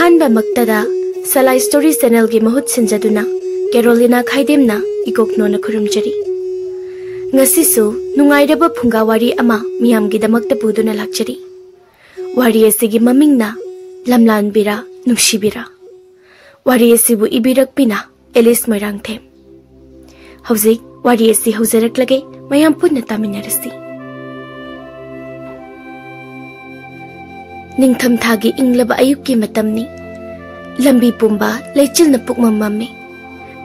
अहानबा मक्तदा सलाई story channel की महूत सिंजदुना Carolina खाइदेमना इकोकनोना खुरुमजरी ngasisu nungairaba phunga wari ama miyamgidamakta puduna lakchari wari asigi mamingna Lamlanbira Nungshibira wari asibu ibirakpina Alish Moirangthem hauzik wari asi hauzaraklage mayam punna taminarasi ningtham thagi inglaba ayukki matamni lambi pumba leichilna pukmamame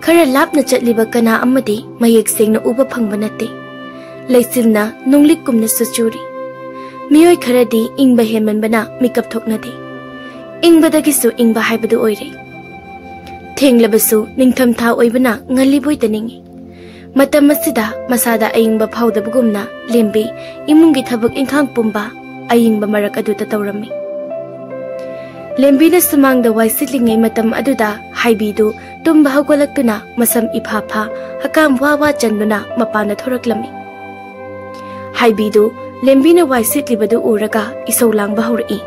खरा लापना चटलिबा कना अमदि मयेक सेंगना उबा फंगबा नते लेसिलना नुंगलिक कुमना सचुरी मियोय खरादी इंगबा हेमनबना मिकअप थोकनादे इंगबदगिसु इंगबा हाइबदु ओइरे थेंगलबसु निंगथम था ओइबना ngली बोय तनिंगी मतम मसिदा मसादा अयिंगबा फावदबगुमना लेंबे इमुंगी थबक इंखांग पुंबा अयिंगबा मरक अदुता तौरम्मी लेंबीना सुमांगदा वाइसिलिंगै मतम अदुदा हाइबीदु तुम्बा हौगलक्तुना मसम इफाफा हकाम वावा चंदुना मपाना थोरक्लमी हाइबीदु लेंबीना वाइसिटलिबदु उरगा इसौ लांगबा हौरई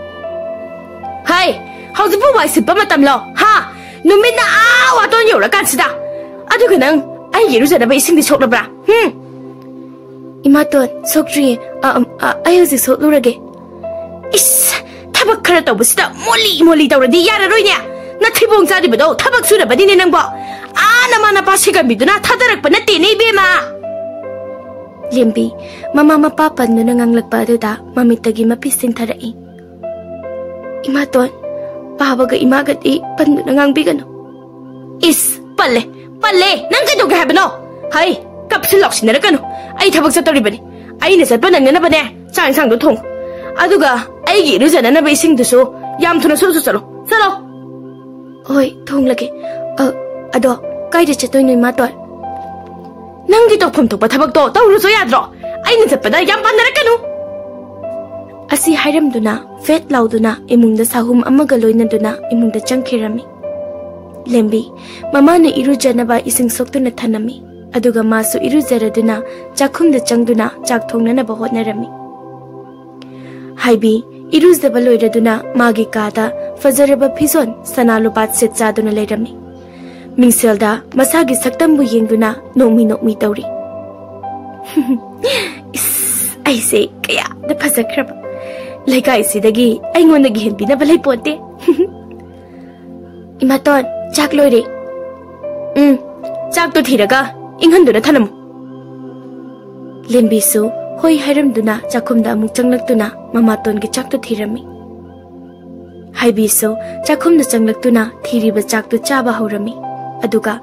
हाय हौजबु वाइसिटबा मतमलो हा नुमिना आ वातोन यौरकानसिदा अदुगा नंग आई येरुजदबा इसिंगदि सोक्लब्रा इमातोन सोक्ट्री आई हौजिक सोक्लुरगे इस थबक खरा तौबसिदा मोली मोली तौरदि याररोइने नथिबोंग जारिबदो थबक सुरबदिने नंगबो आना माना पासिगमिदुना थादरकप नतेने बेमा लेंबी mama Mopa पन्नुना nganglakpa aduda mamitagi mapi singtharai imaton babaga imagati pannuna ngangbigano is palle palle nang kaidoge habano hai kapsiloxinarakano ai thabak satoribani ai ne satpa nangna bane chang sang do thong aduga ai gi rujana na beising dusu yam thuna su chalo chalo oi thong lage ado kaide chatoi noi mator nanggi tokpham thokpa thabak to tawruso yadro aina chappada yam pandarakanu asi hairamduna fet lauduna imungda sahum amaga loinaduna imungda changkhirami lembi mama na irujanaba ising soktuna thanami aduga masu irujaraduna chakhumda changduna chak thongnana ba hotnarami haibi iruzaba loiraduna magi kada fajaraba phizon sanalupat set chaduna leirami mingselda masagi saktambu yengduna nomi tauri aise kaya da phasakraba laikai sidagi aingondagi henbina balai ponte imaton chak loire chak to thiraga inghanduna thanam lembisu hoi hairamduna chakhumda amuk changlaktuna mamaton gi chak to thirami haibiso chakhumna changlaktuna thiriba chak to chaba horami aduga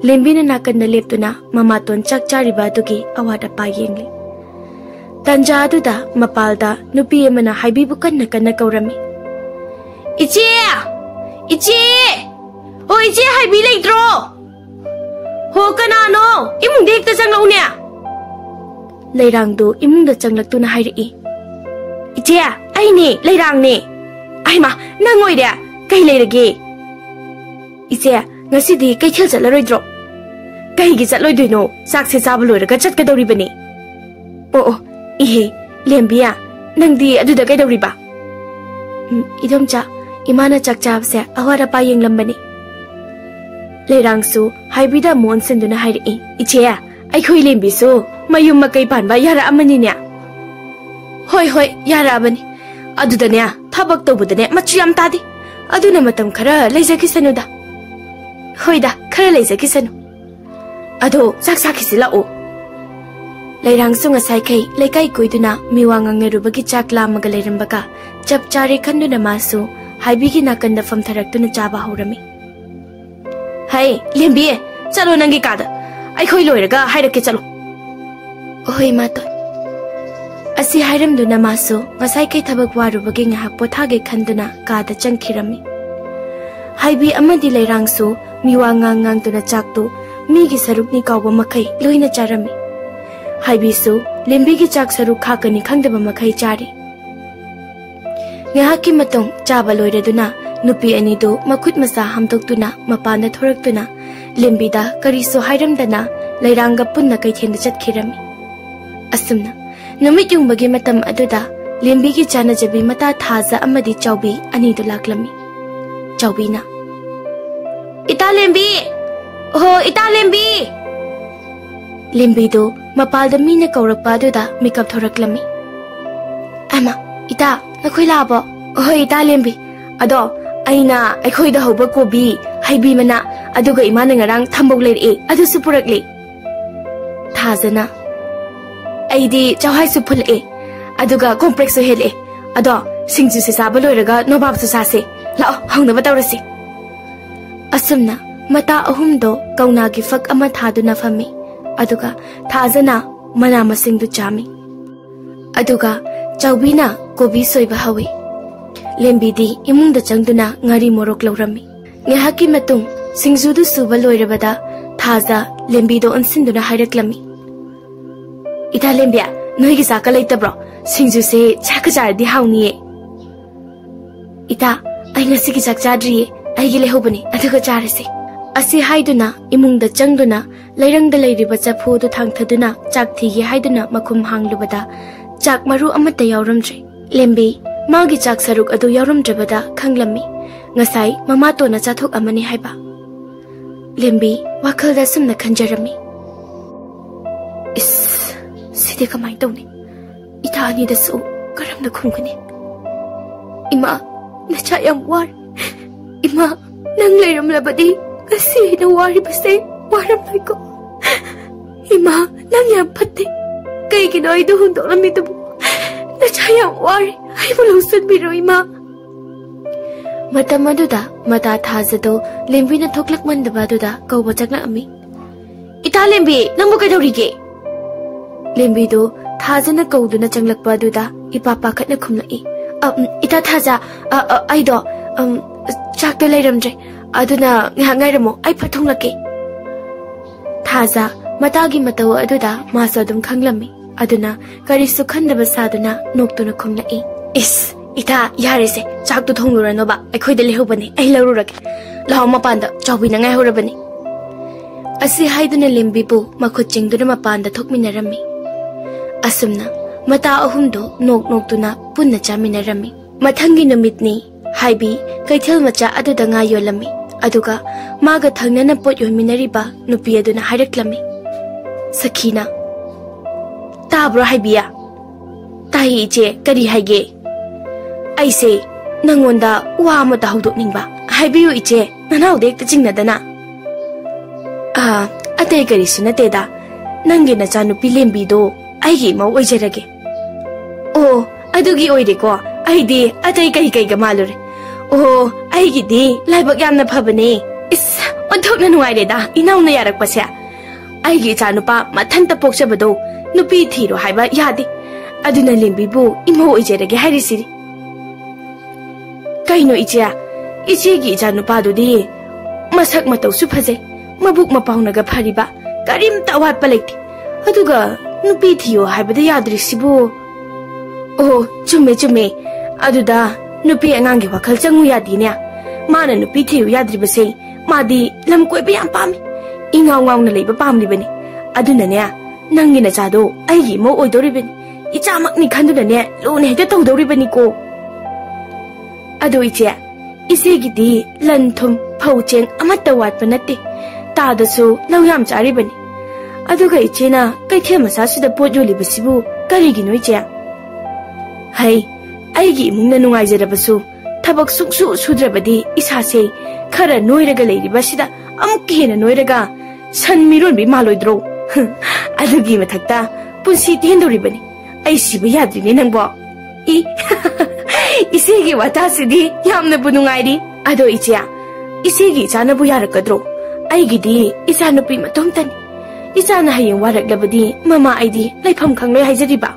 lembina nakanda leptuna mamaton chak chariba adugi awada pa yengli tanja aduda mapalda nupi emana haibibu kanna kanna kaurami iche o iche haibi leitro ho kana no imung dekta changlaune leirangdu imungda changlaktuna hairi iche ai ne leirang ne ai ma nangoi de kai leirage iche ngasidi kai khel chatlaroidro kai gi chatloidoino sak se chaba loiraga chatkadoribani o ihe lembia nangdi aduda kai doriba idomcha imana chakchab se awara pa yenglambani leirangsu haibida monsenduna hairi iche ai khoi lembisu mayum makai panba yara amani nya hoi yara abani adudane thabak tobudane machu yam tadi aduna matam khara leijaki hoida khara leijaki sanu ado sakhi silao leirang sunga sai kai leikai koiduna miwang ngerubagi chakla maga leirambaka chap chare khanduna masu haibigi nakanda famtharaktuna chaba horami hai lembi chalo nangi kada ai khoi loiraga hairake chalo oi mato asi hairamduna masu ngasai kai thabak warubagi ngahak pothage khanduna kada changkhirami haibi amadi leirangsu miwangang tuna chaktu migi sarukni kawba makai loina charami haibisu lembigi chak saruk khakani khangdaba makai chari ngahaki matong chaba loiraduna nupi anido makhut masa hamdoktuna mapana thoraktuna lembida kariso hairamdana leiranga punna kai thenda chatkhirami asumna numit yungbagi matam aduda lembigi chana jabi mata thaza amadi chawbi ani do laklami Chaubina. Ita Lembi! Oh, ita Lembi! Lembi do, mapalda mina kaurakpa duda makeup thoraklami. Ama, ita, nakhoi labo. Oh, ita Lembi. Ado, aina, akhoi da hoba kobi, haibi mana, aduga imana ngarang thambok leire, adu supurakli. Thazana. Aidi chawhai supul aduga complex so hele. Ado, singju se saba loiraga nobab su sase. Lao, hangna batawrasi. Asumna, mata ahumdo kauna gi fak ama thaduna fami. Aduga, thazana mana masingdu chami. Aduga, Chaubina kobi soiba hawi. Lembi di imung da changduna ngari morok laurami. Ngahaki matung singju du suba loirabada thaza lembi do ansinduna haireklami. Ita Lembia, noigi saka leitabro, singju se chaka jardi hauniye. Ita, ai ngasi ki chak chadriye, ai gi lehobani aduga charase. Asi haiduna imungda changduna lairangda leiriba chaphu du thangthaduna chak thigi haiduna makhum hanglubada chak maru amata yauramdre. Lembi magi chak saruk adu yauramdrebada khanglami. Ngasai mama to na chathok amani haiba. Lembi wakhalda sumna khanjarami. Sidi kamay tawni. Ita ani da su karam na khumkani. Ima, nachayang war. Ima, nang layram labadi. Kasi na wari basta waram na ko. Ima, nang yam pati. Kay kinoy doon to lang ito po. Nachayang war. Ay malusod biro ima. Mata maduda, mata thaza do, Lembi na thoklak mandaba duda, kau bachak na ami. Ita Lembi, nang mo kayo rige. Lembi do, thaza na kau do na changlakpa duda, ipapakat na kumlai. Ita thaza, ay do, chak do layramdre, aduna ngay ramo, ay patong laki. Thaza, matagi matawa aduda, masa dum kanglami, aduna, karisu kandaba saduna, nokto na kumlai. Ita, yarese, chak do thong lura no ba, ay koy dali hubani, ay larurake. Lao mapanda, Chaubina ngay hurabani. Asi haiduna Lembi po, makuching do na mapanda thokminarami. Asumna, mata ahumdo nok tuna punna chaminarami. Matangi numitni, haibi, kaithil macha aduda nga yolami. Aduga, maga thangna na pot yominariba, nupi aduna haireklami. Sakina. Tabro haibiya. Tahi iche, kari haige. Aise, nangonda wa amata hudok ningba. Haibiyo iche, nanaw dekta chingnadana. Atay kari sunateda, nangi na chanupi Lembi do, aigi mau oijarage. Oh, adugi oire ko, aidi atay kai gamalure. Oh, aigi di, laibak yamna phabane. Onthok na nuwaire da, inaw na yarak pasya. Aigi chanupa mathanta pokshabado, nupi thiro haiba yadi. Aduna Lembi bu, imau oijarage hairisiri. Kaino ichya, ichegi chanupa do di, masak matau su phajai, mabuk mapaunaga phariba, karim tawat palekti. Aduga, nupi thiyo haibada yadrisibu. Oh, chume. Aduda, nupi angangi wakhal changu yadine. Mana nupi thiyo yadribase, madi lam koi bayam pami. Ingaw na leiba pamli bani. Aduna ne, nangi na chado, aigi mo oidoribani. Ichamak ni khanduna ne, lo ne heta tawdoribani ko. Adu iche, isegi di lanthum phaucheng amata watpa natte. Tadasu lawyam charibani. Aduga ichena kaithe masasida pot yolibasibu karigino iche. Hai, aigi imungna nungaijarabasu thabak suksu sudrabadi isase khara noiraga leiribasida amuk hena noiraga san mironbi maloidro. Adugi mathakta punsi tendoribani. Ai siba yadrine nangbo. Isegi watasidi yamna bunungairi. Ado iche, isegi chana bu yarakadro. Aigidi ichanupi matomtani. Ichana hayeng waraklabadi mama aidi laifam khangloi haijariba.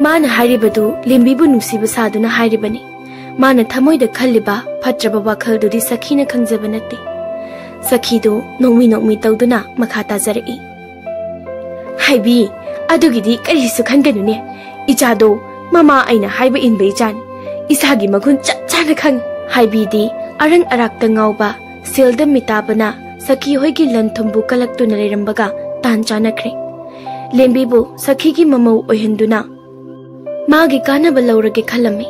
Mana hairibadu Lembibu nungsiba saduna hairibani. Mana thamoida khalliba phatraba wakhaldu Sakhina khangjaba natte. Sakhidu nongmi tawduna makha tajarai. Haibi, adugidi karisu khanganune. Ichado mama aina haiba inba ichan. Isagi magun chana khang. Haibidi arang arakta ngauba Silda mitabana Sakhi hoigi lanthumbu kalaktuna leirambaga tan chanakre. Lembibu Sakhi gi mamau ohenduna magi kanaba laurage khalami.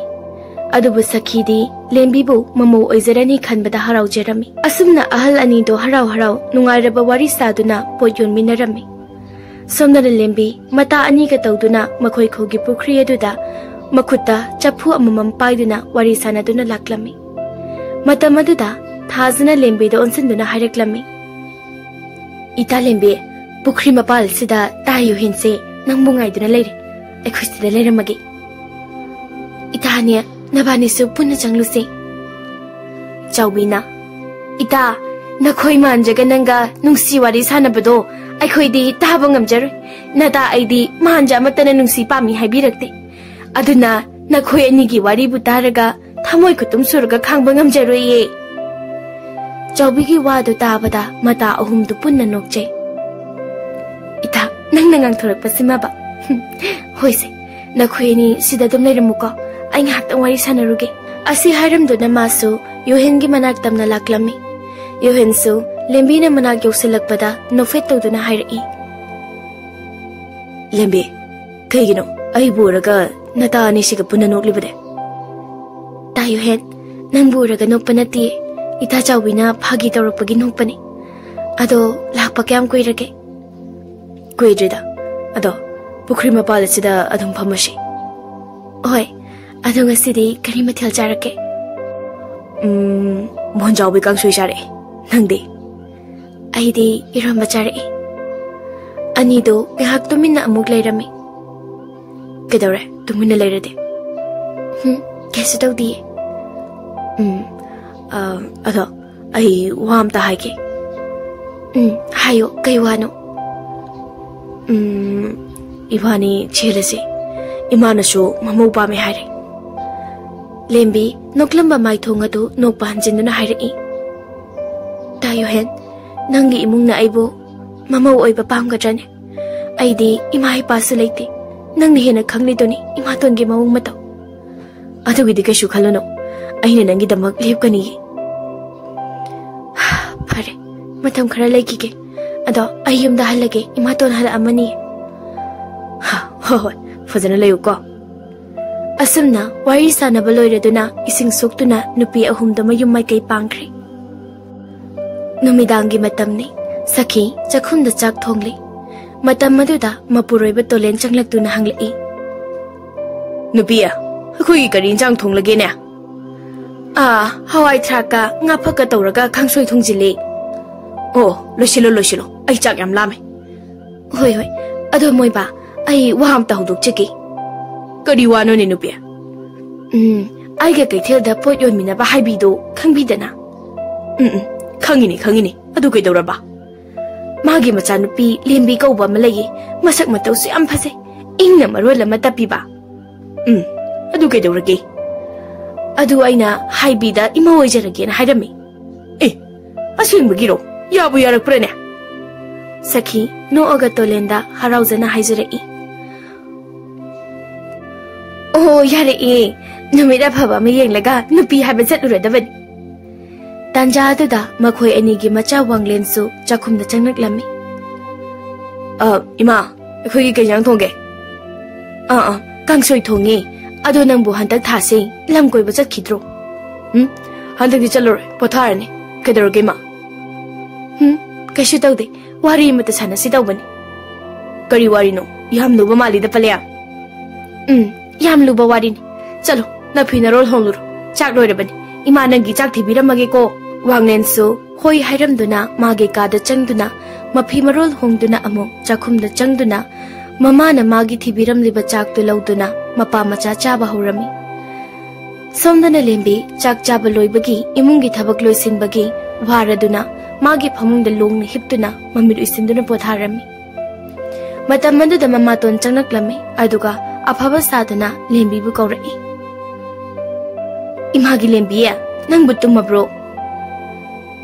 अदुबु सखीदी लेंबीबु ममो ओइजरनी खनबदा हराउजरमी असुमना अहल अनीदो हराउ हराउ नुंगाइरबा वारी सादुना पोयोन मिनरमी सोमना लेंबी मता अनी का तौदुना मखोई खोगी पुखरी अदुदा मखुता चफु अममम पाइदुना वारी सानादुना लाक्लमी मतम अदुदा थाजना लेंबीदो ओनसनदुना हाइरक्लमी इता लेंबी पुखरी मपाल सिदा तायु हिंसे नंबु गाइदुना लेरे एखुस्तिदा लेरमगी इतानिया नबानिसु पुन्ना चंगलुसे चौबीना इता नखोई मानजगा नंगा नुंसी वारी सानबदो अखोइदी ताबा ngamjar nada aidi manja matana nungsi pami haibirакte aduna nakhoi anigi wari butaraga thamoi kutum surga khangba ngamjaroye chawbigi wadu tabada mata ahum du punna nokje ita nangna ngangthorak pasima ba hoise nakhoi ni sida dum leiramuko ai ngak tang wari sanaruge asi hairam do na masu yohengi manak tamna laklami yohensu Lembi na manak yausilakpada nofet tawduna hairi Lembi kaygino ay buraga nata anisiga puna noklibade tayo hen nang buraga nokpanati ita chawina phagi tawrakpagi nokpani ado lakpa kyam kuirage kuidrida ado pukhri mapal asida adum phamashi oi ado ngasidi kari mathel charake monjawi kangsui sare nangdi Aidi iram bacari. Anido ngahak tumina amuk lairami. Kedore tumina lairade. Kaise tau di? Ado ai wam ta haike. Hayo kai wano. Iwani chelase. Imana sho mamu pa me haire. Lembi noklamba mai thonga tu nokpa hanjinduna haire. Tayo hen Nangi imung na aibo mama oi ba pam ga jane aidi imai pasu leite nang ni hena khangli doni ima ton ge mawung mata adu gi dikashu khalono aina nangi damak lep kani pare matam khara leki ke ado ayum da halage ima ton hal amani ho fazana leyu ko asumna wari sana baloireduna ising soktuna nupi ahum da mayum mai kai pangkhri Numidangi matamni sakhi chakhunda chak thongli matam maduda mapuroiba tolen changlak tuna hangli Nubia khoi kari jang thonglage ne hawai thraka nga phaka tawraga khangsoi thongjili loshilo ai chak yam lame hoi ado moiba ai waham ta huduk chiki kari wano ne Nubia ai ga kaithel da pot yon mina ba haibi do khangbi dana Khangini adu kai dawraba magi macha nupi lembi kauba malai masak matau su am phase ingna marol lama tapi ba adu kai dawrage adu aina haibi da ima oijarage na hairami aswing bagiro yabu yarak prane Sakhi no aga tolenda harauzana haijare yare numida phaba me yenglaga nupi haiba chatluradabani Tanja aduda makhoi anigi macha wanglen su chakhumda changnak lami ima khoi ge yang thongge kangsoi thongi ado nangbu hantak thase lam koi bachat khidro hantak di chalor potharani kedoroge ma kaishu tawde wari mata sana si tawbani kari wari no yam luba mali da palya yam luba wari ni chalo na phina rol honglur chak loirabani ima nangi chak thibiramage ko Wanglen su hoi hairam duna mage kada changduna mafi marol hongduna amo chakhum da changduna mama na magi thibiram liba chak tu lauduna mapa macha chaba horami somdana lembi chak chaba loibagi imungi thabak loisinbagi waraduna magi phamung da longna hiptuna mamir isinduna potharami matam mandu da mama ton changnaklami aduga aphaba sadana lembi bu kaurai imagi lembi ya nang butum mabro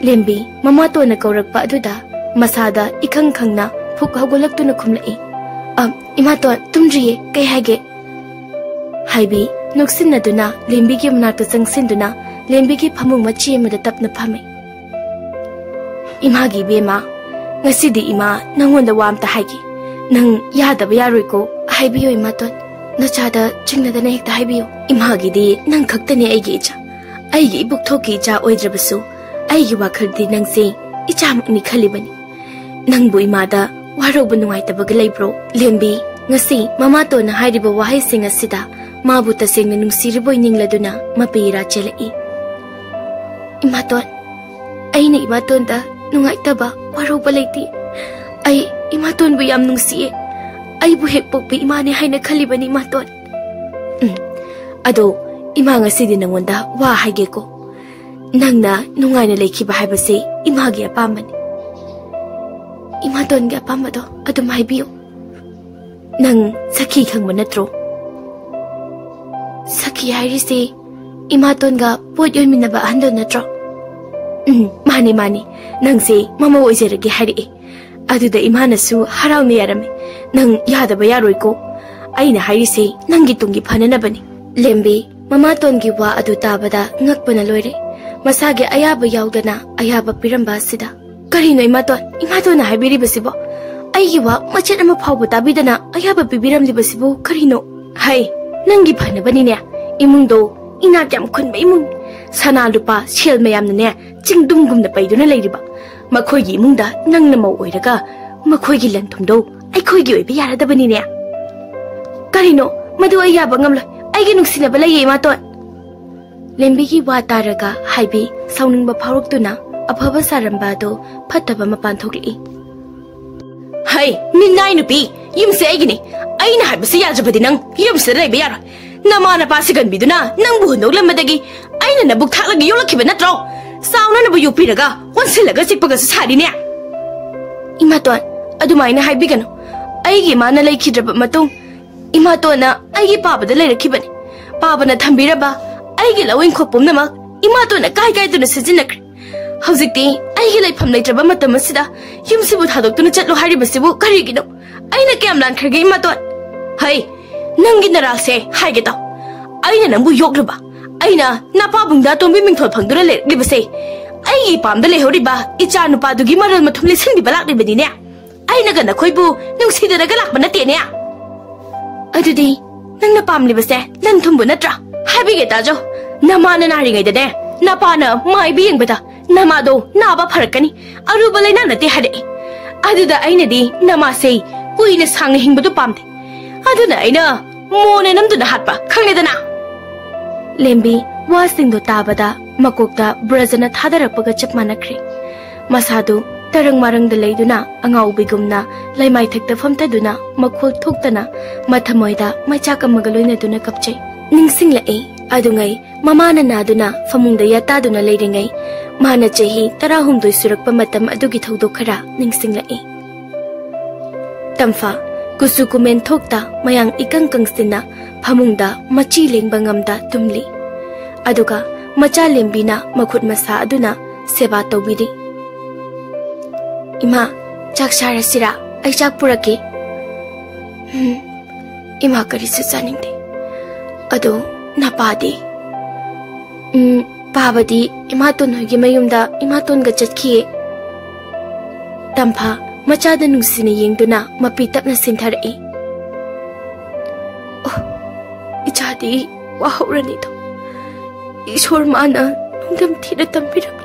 Lembi mama to na kaurakpa aduda masada ikang khangna phuk hagolak tu na khumlai ima to tumriye kai hage haibi noksin na duna lembi ki mna to sangsin duna lembi ki phamung machi ma da tapna phame ima gi bema ngasidi ima nangon da wam ta hagi nang yadaba yaroi ko haibi yo ima to नचादा चिंगनदना हेक्ता हाइबियो इमागिदी नंग खक्तने आइगी इचा आइगी इबुक थोकी इचा ओइद्रबसु आइगी वाखलदी नंगसे इचा मकनि खलिबनी नंगबु इमादा वारोब नुंगाइतबग लेब्रो लेम्बी ngasi mama to na hairiba wahai sing asida mabu taseng na nungsiriboi ningladuna mapira chelai imaton aina imaton da nungaitaba waroba leiti ai imaton bu yam nungsiye ai bu hek pokpi imane haina khalibani imaton ado ima ngasi di nangonda wa haige ko nangna nungaina lekhiba haibase imagi apamani imaton ga apamado adu maibiyo nang sakhi khangba natro sakhi hairisi imaton ga pot yoiminaba hando natro mani mani nang se mama oiserage hari aduda imana su harawne yarame nang yadaba yaroi ko aina hairisi nangi tungi phananabani lembi mama ton gi wa adu tabada ngakpana loire masage ayaba yaudana ayaba piramba sida karino imaton haibiri basibo aigi wa machet ama phau butabidana ayaba bibiram libasibu karino hai nangi phanabani ne imungdo ina jam khunba imung sana lupa shel mayam ne chingdum gumna paiduna leiriba makhoi gi imungda nangna mau oiraga makhoi gi lanthumdo ai khoi gi oibe yaradabani ne karino madu ayaba ngamla aigi nungsinaba lei ma to lembi gi wa taraga haibi sauningba phauruktuna aphaba saramba do phattaba mapan thokli hai minai nupi yumse aigini aina haibase yajabadi nang yumse reiba yara namana pasigan biduna nang bu noklammadagi aina nabuk thaklaga yolakhiba natro sauna nabu yupiraga onsilaga sikpaga sari ne imaton adumaina haibigano aigi mana leikhidraba matung imatona aigi pabada leirakhibani pabana thambiraba aigi lawin khopumnama imatona kai kai tuna sijinakri hausikti aigi laifam leitraba matam asida yumsibu thadokuna chatlo haribasibu karigino aina kyam lankhage imaton hai nangi narase haige taw aina nambu yoglaba aina napabungda tombi mingthol phangdura le libase aigi pamda lehoriba icha nupa dugi maral mathum lisinbi balak libani ne aina gana khoibu nungsidara galak banate ne adudi nangna pam libase lan thumbu natra habige tajo namana nari ngai de napana mai bi yengbada namado naba pharakani aruba laina nate hade aduda aina di namase kuina sang hingbadu pamde aduna aina mone namduna hatpa khangledana lembi wasing do tabada makokta brazana thadarakpaga chapmanakri masadu tarang marang da leiduna angau bigumna laimai thekta famtaduna makhol thoktana mathamoida maichakamaga loina duna kapchai ningsingla e adungai mamana naduna famungda yataduna leiringai mana chehi tarahumdoi surakpa matam adugi thodok khara ningsingla e tamfa kusukumen thokta mayang ikang kangsina famungda machi lengba ngamda tumli aduga macha lembina makhut masa aduna seba tobiri ima chakshara sira ai chak purake ima kari su chaningde ado napadi pabadi imaton hogi mayumda imaton ga chatki tampa machada nungsine yengduna mapi tapna sinthari ichadi wahurani to ishor mana nungdam thira tambiram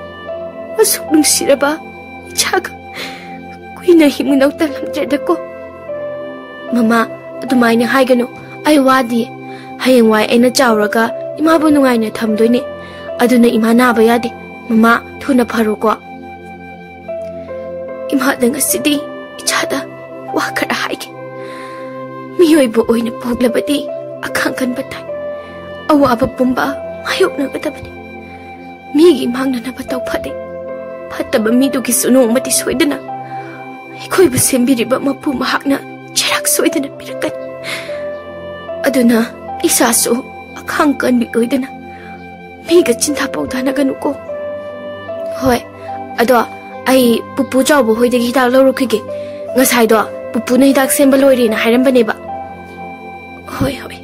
asuk nungsiraba ichaga kuina himunau talamdredako mama adumaina haigano ai wadi hayengwai aina chawraga imabu nungaina thamdoine aduna ima naba yade mama thuna pharoko ima dang asidi ichada wa khara haige miyoibo oina poglabadi akhankan batai awaba pumba mayokna gatabani migi mangna na batau phade phataba midu ki sunu mati soidana ikoi bu sembiriba mapu mahakna chirak soidana pirakan aduna isasu akhangkan bi oidana miga chinta paudana ganuko hoi ado ai pupu chawbo hoidagi hidak lorukige ngasai do pupu na hidak semba loiri na hairambane ba hoi hoi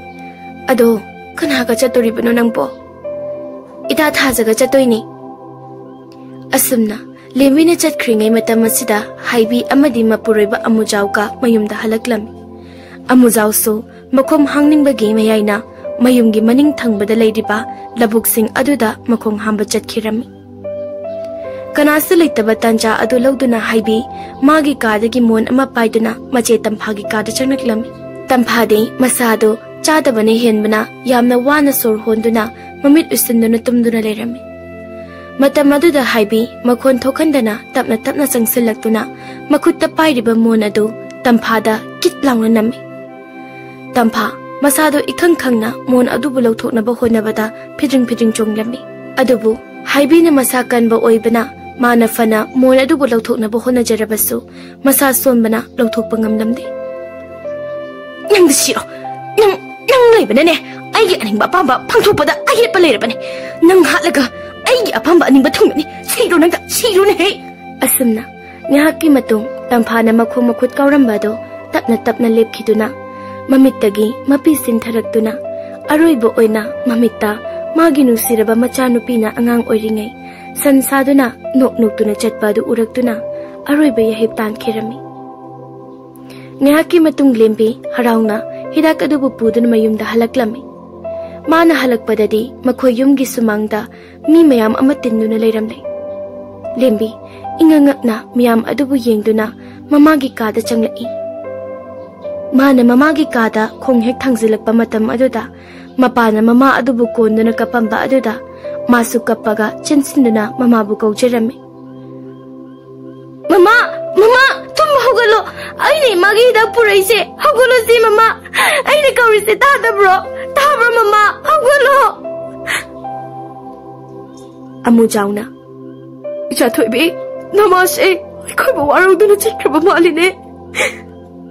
ado kana ga chatori bano nangpo ida thajaga chatoini asumna lemina chatkringai matam asida haibi amadi mapuroiba amujauka mayumda halaklami amujau so makhom hangningba gi mayayna mayumgi maning thangbada leiriba labuksing aduda makhong hamba chatkirami kanasa leitaba tanja adu lawduna haibi magi kadagi mon ama paiduna mache tamphagi kada changnaklami tamphade masado chadabane henbana yamna wana sor honduna mamit usinduna tumduna leirami matam aduda haibi makhon thokhandana tapna tapna changsilaktuna makhutta pairiba mon adu tamphada kitlangna nami tampha masado ikhang khangna mon adubu lawthoknaba honabada phidring phidring chonglami adubu haibi na masa kanba oibana mana fana mon adubu lawthoknaba honajarabasu masa sonbana lawthokpa ngamlamde nang siro nang leibana ne aigi aningba pamba phangthokpada agi paleirabane nang hatlaga aigi apamba aningba thungni siro ne he asumna nyahaki matung tamphana makhom makhut kaurambado tapna tapna lepkhiduna mamittagi mapi sintharakduna aroibo oina mamitta magi nusiraba machanupina angang oiringai sansaduna noknoktuna chatpadu uraktuna aroiba yahib tankhirami ngahaki matung lembi harauna hidak adubu puduna mayumda halaklami mana halakpadadi makhoi yumgi sumangda mi mayam amatinuna leiramle lembi ingangakna miyam adubu yengduna mamagi kada changlai mana mamagi kada khong hek thangzilakpa matam aduda mapana mama adubu konduna kapamba aduda masu kappaga chinsinduna mama bu kaucherame mama tum hogalo aine magi da puraise hogalo si mama aine kaurise tabro mama hogalo amu jauna icha thoibi namase khoi ba waruduna chikraba maline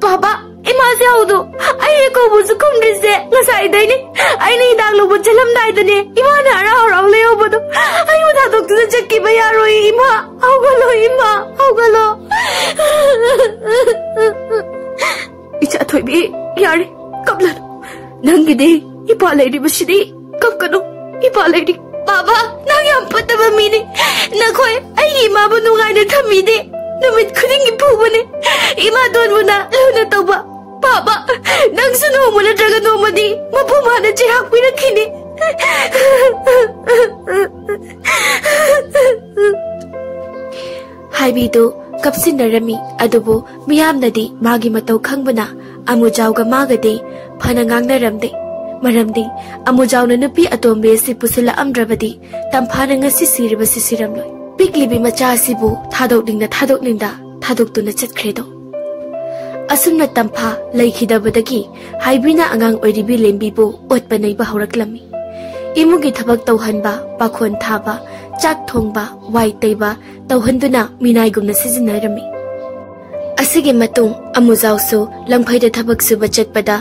baba imase haudu aine ko buzu kumrise ngasai daini aine danglo bu jalam dai dane imana rao leo bodu ayu da doktu chakki ba yaroi ima hogalo icha thoibi yare kabla nangide ipa lady bashidi kapkano ipa lady baba nang yam pataba mini nakhoi ai ima bu nungai na thamide numit khudingi phubane ima don buna luna toba baba nang suno mula draga no madi mapuma na chihak pina khini haibi do kapsinarami adubu miyamnadi magi matau khangbana amujawga magade phana ngangnaramde maramdi amujawna nupi atombe si pusila amdrabadi tamphana ngasi siriba sisiramloi piklibi macha sibu thadokningda thadoktuna chatkredo asumna tampha leikhidabadagi haibina angang oiribi lembibu otpanai ba horaklami imugi thabak tauhanba pakhon thaba chak thongba wai teiba tauhanduna minaigumna sizinarami asigi matung amujawsu langphaida thabak suba chatpada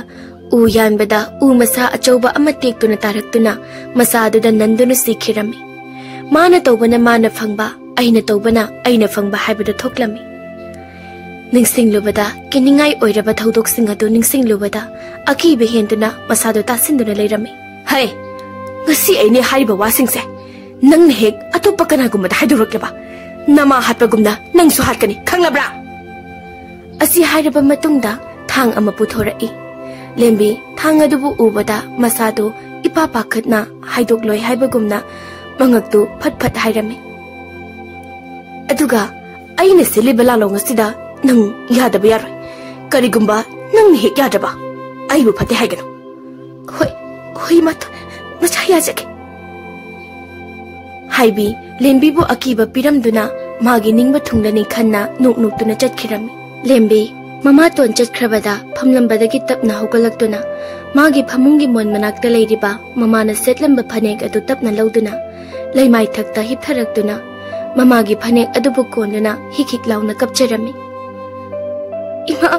u yanbada u masa achauba amatektuna taraktuna masaduda nanduna sikhirami mana tawbana mana phangba aina tawbana aina phangba haibada thoklami ningsinglubada kiningai oiraba thodok singadu ningsinglubada akibe henduna masado tasinduna leirami hai ngasi aine haiba wasingse nang hek atopa kana gumada haidurokeba nama hatpagumna nangsu hatkani khanglabra asi hairaba matungda thang ama puthorai lembi thang adubu ubada masado ipa pakhatna haidokloi haibagumna mangaktu phat hairami aduga aina silibala longasida nang yadaba yaroi karigumba nang hek yadaba aibu phate haigano hoi mat machaya jake haibi lembi bu akiba piramduna magi ningba thunglani khanna nuknukduna chatkirami lembi mama ton chatkrabada phamlambadagi tapna hogalaktuna magi phamungi mon manakta leiriba mamana setlamba phanek adu tapna lawduna leimai thakta hiptharaktuna mamagi phanek adubu konduna hikik launa kapcherami ima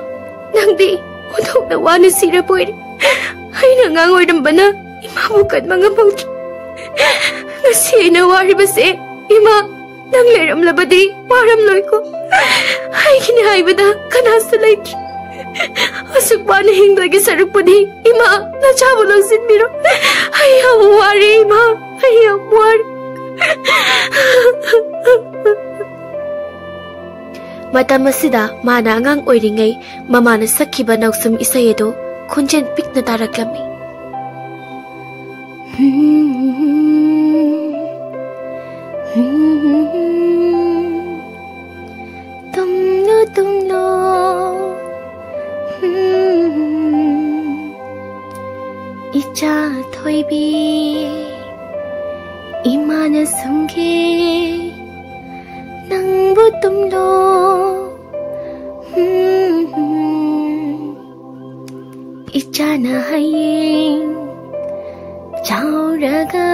nangdi othokna wana sira poire haina ngangoidambana ima bukat mangamang ngasi na wari base ima nang leiramlabadi waram loiko haikini haibada kanasa laitri asuk bana hingdogi sarukpadi ima na chabu langsinbiro haya wari ima haya wari matam asida mana angang oiringai mamana sakhiba nausum isayedo khonjen pikna taraklami. Tumlo Icha thoibi imana sungge nangbu tumlo Icha na haying chauraga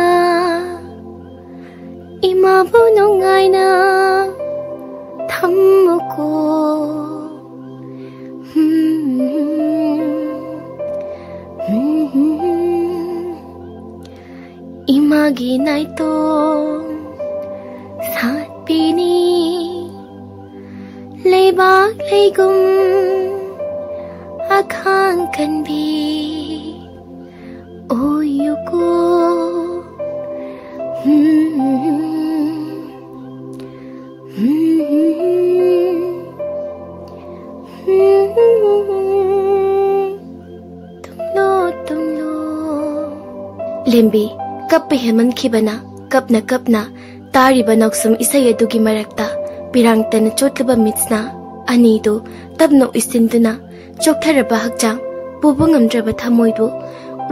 imabu nungai na thammuko Imagi naito satpini leibak leigum akhang kanbi oyuko Lembi Kappi heman khibana kapna tariba noksum isai adugi marakta pirangtana chotlaba mitsna anido tabno istinduna choktharaba hakjang bubungamdraba thamoibu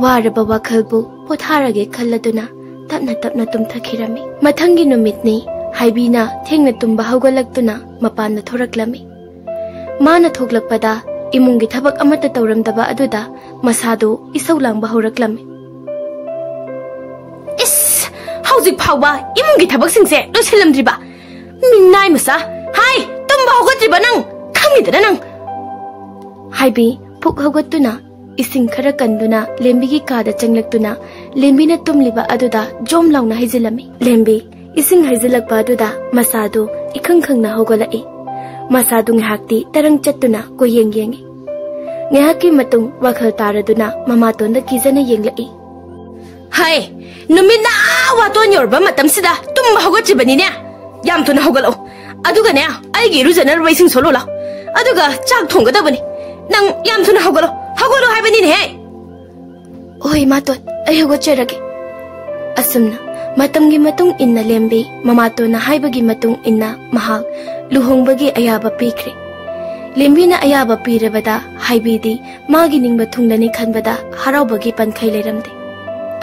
waraba wakhalbu potharage khalladuna tapna tumthakirami mathangi numitni haibina thengna tumba hawgalaktuna mapanna thoraklami mana thoglakpada imungi thabak amata tawramdaba aduda masado isaulangba horaklami Howzik Pauba, imungi tabak singse, do silamdriba. Minnai masa, hai, tumba hogatriba nang, kangidra nang. Haibi, puk hogatuna, ising karakanduna, lembi kada changlaktuna, lembi na tumliba aduda, jom launa hizilami. Lembi, ising hizilakba aduda, masado, ikangkang na hogalai. Masado ngahakti, tarang chatuna, ko yengi. Ngahaki matung, wakal taraduna, mamaton na kizana yenglai. Hai, numina waton yorba matamsida tumba hogatribani ne yam tuna hogalo aduga ne aigi ruzana racing solo la aduga chak thongadabani nang yam tuna hogalo haibani ne oi maton ai hogacharage asumna matamgi matung inna lembi mamatona haibagi matung inna mahal luhongbagi ayaba pikre lembi na ayaba pirabada haibidi magi ningba thunglani khanbada haraubagi pankhai leramde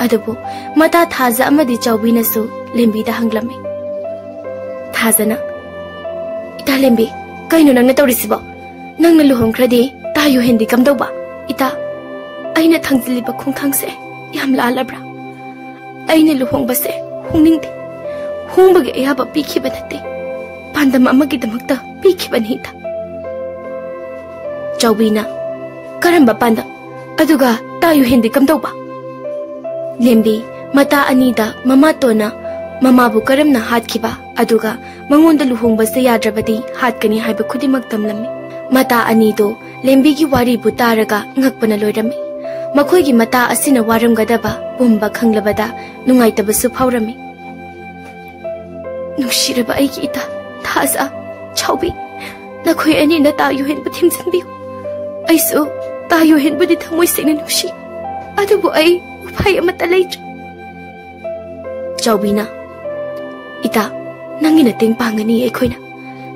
Adabu, mata thaza amadi chawbina su lembi da hanglami. Thaza na. Ita lembi, kaino nang natawrisibo. Nang naluhong kradi, tayo hindi kamdaw ba? Ita, ay na thangjiliba kung thangse, yam lalabra. Ay naluhong base, hungningdi. Hungbagi ayaba pikiba nate. Pandama amagidamagda, pikiba nita. Chawbina, karamba panda, aduga tayo hindi kamdaw ba? Lembi, mata anida, mamatona, mamabu karamna hatkiba, aduga, mangonda luhongba sa yadrabadi, hatkani haiba khudimagdamlami. Mata anido, lembi gi wari butaraga, ngakpana loirami. Makoy gi mata asina waramgadaba, bumba khanglabada, nungaitaba suphaurami. Nungshiraba aigi ita, thaza, chawbi, nakoy ani na tayo henba timsanbiyo. Aisu, tayo henba di thamoy singna nungshi. Adubo ay, Upay matalay. Chawbina. Ita, nangina ting pangani akoy na.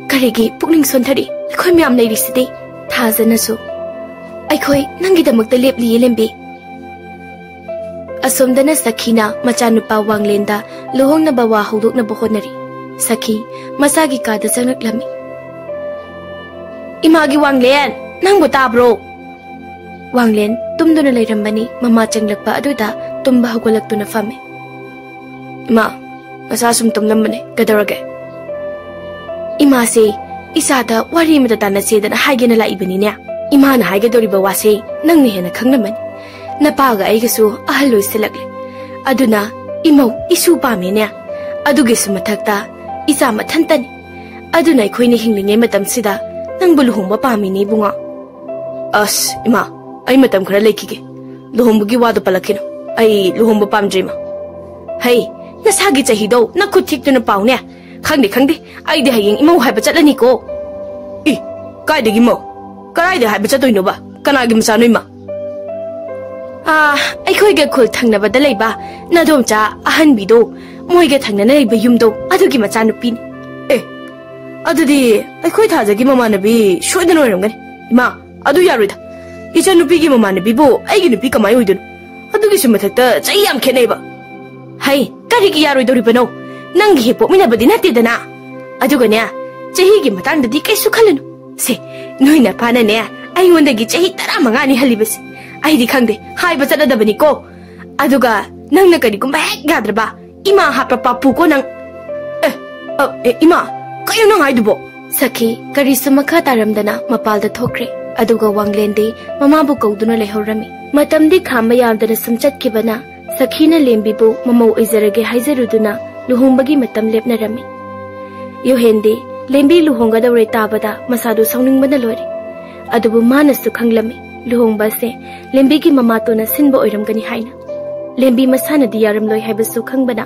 Karigi pukning sonthari, akoy miyam na irisidi. Thaza na so. Akoy nangida magdalipli lembi. Asomda na Sakina, machanupa wanglenda, luhong na bawa hudok na bukonari. Saki, masagi kada sa naglami. Imagi wanglen, nang buta bro. Wanglen, tumdo na layrambani, mamachanglakpa aduda, tumba hugulakto na fame. Ima, nasasumtum naman gadarage. Ima si, isada, wari matatana siya na haigya na laibani niya. Ima na haigya doriba wasi, nang niya na kang naman. Napaga ay kaso, ahaloy silagli. Aduna, imaw, isu pami niya. Adugi sumatakta, isa matantan. Aduna ay ko'y nihingling matam sida, nang buluhong mapami ni bunga. As, ima, ay matam kara laikige. Luhong bugiwado palakino, ay luhong bapamdri ma. Hay, nasagi sa hidaw, nakutik to na pao niya. Khangdi, ay di haying imaw hay bachat ni ko. Kay di gimaw. Karay di hay bachat to ino ba? Kanagi masanoy ma. ꯑꯩꯈꯣꯏꯒ ꯈꯨꯜ ꯊꯪꯅꯕꯗ ꯂꯩꯕ ꯅꯗꯣꯝꯆꯥ ꯑꯍꯟꯕꯤꯗꯣ ꯃꯣꯏꯒ ꯊꯪꯅꯅ ꯂꯩꯕ ꯌꯨꯝꯗꯣ ꯑꯗꯨꯒꯤ ꯃꯆꯥꯅꯨꯄꯤꯅꯤ. ꯑꯗꯨꯗꯤ ꯑꯩꯈꯣꯏ ꯊꯥꯖꯒꯤ ꯃꯃꯥꯟꯅꯕꯤ ꯁꯣꯏꯗꯅ ꯑꯣꯏꯔꯝꯒꯅꯤ. ꯏꯃꯥ, ꯑꯗꯨ ꯌꯥꯔꯣꯏꯗ. 이찬누피기 ꯃꯃꯥꯟꯅꯕꯤꯕꯨ ꯑꯩꯒꯤ ꯅꯨꯄꯤ ꯀꯃꯥꯏ ꯑꯣꯏꯗꯣꯏꯅꯣ? ꯑꯗꯨꯒꯤꯁꯨ ꯃꯊꯛꯇ ꯆꯍꯤ ꯌꯥꯝ ꯈꯦꯠꯅꯩꯕ. ꯍꯩ, ꯀꯔꯤꯒꯤ ꯌꯥꯔꯣꯏꯗꯧꯔꯤꯕꯅꯣ? ꯅꯪꯒꯤ ꯍꯦꯛ ꯄꯣꯛꯃꯤꯟꯅꯕꯗꯤ ꯅꯠꯇꯦꯗꯅ. ꯑꯗꯨꯒꯅꯦ, ꯆꯍꯤꯒꯤ ꯃꯇꯥꯡꯗꯗꯤ ꯀꯩꯁꯨ ꯈꯜꯂꯨꯅꯨ. ꯁꯦ, ꯅꯣꯏ ꯅꯄꯥꯅꯅꯦ ꯑꯩꯉꯣꯟꯗꯒꯤ ꯆꯍꯤ 15ꯅꯤ ꯍꯜꯂꯤꯕꯁꯤ. ꯑꯩꯗꯤ ꯈꯪꯗꯦ, ꯍꯥꯏꯕ ꯆꯠꯂꯗꯕꯅꯤꯀꯣ. ꯑꯗꯨꯒ ꯅꯪꯅ ꯀꯔꯤꯒꯨꯝꯕ ꯍꯦꯛ ꯌꯥꯗ꯭ꯔꯕ ꯏꯃꯥ ꯍꯥꯞꯄ ꯄꯥꯄꯨꯀꯣ ꯅꯪ. ꯏꯃꯥ, ꯀꯩꯅꯣ ꯅꯪ ꯍꯥꯏꯗꯨꯕꯣ? ꯁꯈꯤ ꯀꯔꯤꯁꯨ ꯃꯈꯥ ꯇꯥꯔꯝꯗꯅ ꯃꯄꯥꯜꯗ ꯊꯣꯛꯈ꯭ꯔꯦ. ꯑꯗꯨꯒ ꯋꯥꯡꯂꯦꯟꯗꯤ ꯃꯃꯥꯕꯨ ꯀꯧꯗꯨꯅ ꯂꯩꯍꯧꯔꯝꯃꯤ. ꯃꯇꯝꯗꯤ ꯈꯥꯝꯕ ꯌꯥꯝꯗꯅ ꯁꯨꯝ ꯆꯠꯈꯤꯕꯅ ꯁꯈꯤꯅ ꯂꯦꯝꯕꯤꯕꯨ ꯃꯃꯧ ꯑꯣꯏꯖꯔꯒꯦ ꯍꯥꯏꯖꯔꯨꯗꯨꯅ ꯂꯨꯍꯣꯡꯕꯒꯤ ꯃꯇꯝ ꯂꯦꯞꯅꯔꯝꯃꯤ. ꯌꯣꯍꯦꯟꯗꯤ ꯂꯦꯝꯕꯤ ꯂꯨꯍꯣꯡꯒꯗꯧꯔꯦ ꯇꯥꯕꯗ ꯃꯁꯥꯗꯨ ꯁꯥꯎꯅꯤꯡꯕꯅ ꯂꯣꯏꯔꯦ. ꯑꯗꯨꯕꯨ ꯃꯥꯅꯁꯨ ꯈꯪꯂꯝꯃꯤ ꯂꯨꯍꯣꯡꯕ ꯑꯁꯦ ꯂꯦꯝꯕꯤꯒꯤ ꯃꯃꯥꯇꯣꯅ ꯁꯤꯟꯕ ꯑꯣꯏꯔꯝꯒꯅꯤ ꯍꯥꯏꯅ. ꯂꯦꯝꯕꯤ ꯃꯁꯥꯅꯗꯤ ꯌꯥꯔꯝꯂꯣꯏ ꯍꯥꯏꯕꯁꯨ ꯈꯪꯕꯅ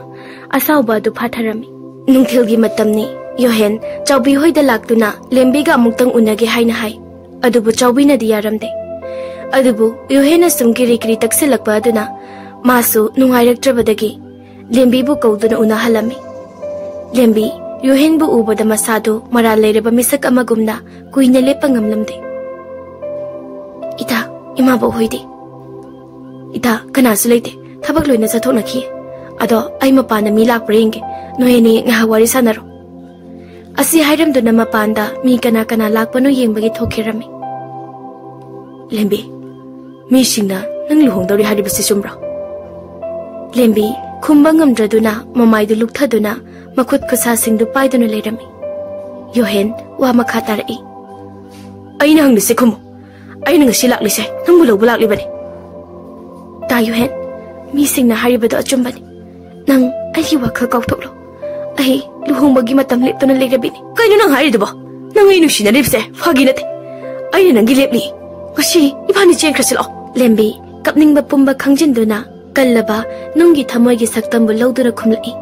ꯑꯁꯥꯎꯕ ꯑꯗꯨ ꯐꯥꯊꯔꯝꯃꯤ. ꯅꯨꯡꯊꯤꯜꯒꯤ ꯃꯇꯝꯅꯤ. ꯌꯣꯍꯦꯟ ꯆꯥꯎꯕꯤ ꯍꯣꯏꯗ ꯂꯥꯛꯇꯨꯅ ꯂꯦꯝꯕꯤꯒ ꯑꯃꯨꯛꯇꯪ ꯎꯅꯒꯦ ꯍꯥꯏꯅ ꯍꯥꯏ. ꯑꯗꯨꯕꯨ ꯆꯥꯎꯕꯤꯅꯗꯤ ꯌꯥꯔꯝꯗꯦ. ꯑꯗꯨꯕꯨ ꯌꯣꯍꯦꯟꯅ ꯁꯨꯝ ꯀꯤꯔꯤ ꯇꯛꯁꯤꯜꯂꯛꯄ ꯑꯗꯨꯅ ꯃꯥꯁꯨ ꯅꯨꯡꯉꯥꯏꯔꯛꯇ꯭ꯔꯕꯗꯒꯤ ꯂꯦꯝꯕꯤꯕꯨ ꯀꯧꯗꯨꯅ ꯎꯅꯍꯜꯂꯝꯃꯤ. ꯂꯦꯝꯕꯤ ꯌꯣꯍꯦꯟꯕꯨ ꯎꯕꯗ ꯃꯁꯥꯗꯨ ꯃꯔꯥꯜ ꯂꯩꯔꯕ ꯃꯤꯁꯛ ꯑꯃꯒꯨꯝꯅ ꯀꯨꯏꯅ ꯂꯦꯞꯄ ꯉꯝꯂꯝꯗꯦ. ꯏꯇꯥ, ꯏꯃꯥꯕꯣꯛ ꯍꯣꯏꯗꯤ? ꯏꯇꯥ, ꯀꯅꯥꯁꯨ ꯂꯩꯇꯦ. ꯊꯕꯛ ꯂꯣꯏꯅ ꯆꯠꯊꯣꯛꯅꯈꯤ. ꯑꯗꯣ ꯑꯩ ꯃꯄꯥꯟꯗ ꯃꯤ ꯂꯥꯛꯄ꯭ꯔꯥ ꯌꯦꯡꯒꯦ. ꯅꯣꯏ ꯑꯅꯤ ꯉꯥꯏꯍꯥꯛ ꯋꯥꯔꯤ ꯁꯥꯟꯅꯔꯣ. ꯑꯁꯤ ꯍꯥꯏꯔꯝꯗꯨꯅ ꯃꯄꯥꯟꯗ ꯃꯤ ꯀꯅꯥ ꯂꯥꯛꯄꯅꯣ ꯌꯦꯡꯕꯒꯤ ꯊꯣꯛꯈꯤꯔꯝꯃꯤ. ꯂꯦꯝꯕꯤ, ꯃꯤꯁꯤꯡꯅ ꯅꯪ ꯂꯨꯍꯣꯡꯗꯧꯔꯤ ꯍꯥꯏꯔꯤꯕꯁꯤ ꯆꯨꯝꯕ꯭ꯔꯣ? ꯂꯦꯝꯕꯤ ꯈꯨꯝꯕ ꯉꯝꯗ꯭ꯔꯗꯨꯅ ꯃꯃꯥꯏꯗꯨ ꯂꯨꯛꯊꯗꯨꯅ ꯃꯈꯨꯠ ꯈꯨꯠꯁꯥꯁꯤꯡꯗꯨ ꯄꯥꯏꯗꯨꯅ ꯂꯩꯔꯝꯃꯤ. ꯌꯣꯍꯦꯟ ꯋꯥ ꯃꯈꯥ ꯇꯥꯔꯛꯏ. ꯑꯩꯅ ꯍꯪꯂꯤꯁꯦ ꯈꯨꯝꯃꯨ. ꯑꯩꯅ ꯉꯁꯤ ꯂꯥꯛꯂꯤꯁꯦ ꯅꯪꯕꯨ ꯂꯧꯕ ꯂꯥꯛꯂꯤꯕꯅꯤ. ꯇꯥ ꯌꯣꯍꯦꯟ, ꯃꯤꯁꯤꯡꯅ ꯍꯥꯏꯔꯤꯕꯗꯣ ꯑꯆꯨꯝꯕꯅꯤ. ꯅꯪ ꯑꯩꯒꯤ ꯋꯥꯈꯜ ꯀꯥꯎꯊꯣꯛꯂꯣ. ꯑꯩ ꯂꯨꯍꯣꯡꯕꯒꯤ ꯃꯇꯝ ꯂꯦꯞꯇꯨꯅ ꯂꯩꯔꯕꯤꯅꯤ. ꯀꯩꯅꯣ ꯅꯪ ꯍꯥꯏꯔꯤꯗꯨꯕꯣ? ꯅꯪ ꯑꯩ ꯅꯨꯡꯁꯤꯅꯔꯤꯕꯁꯦ ꯐꯥꯒꯤ ꯅꯠꯇꯦ. ꯑꯩꯅ ꯅꯪꯒꯤ ꯂꯦꯞꯂꯤ. ꯉꯁꯤ 이반이 ꯆꯦꯟꯈ꯭ꯔꯁꯤ ꯂꯥꯛꯑꯣ. ꯂꯦꯝꯕꯤ ꯀꯞꯅꯤꯡꯕ ꯄꯨꯝꯕ ꯈꯪꯖꯤꯟꯗꯨꯅ ꯀꯜꯂꯕ ꯅꯨꯡꯒꯤ ꯊꯃꯣꯏꯒꯤ ꯁꯛꯇꯝꯕꯨ ꯂꯧꯗꯨꯅ ꯈꯨꯝꯂꯛꯏ.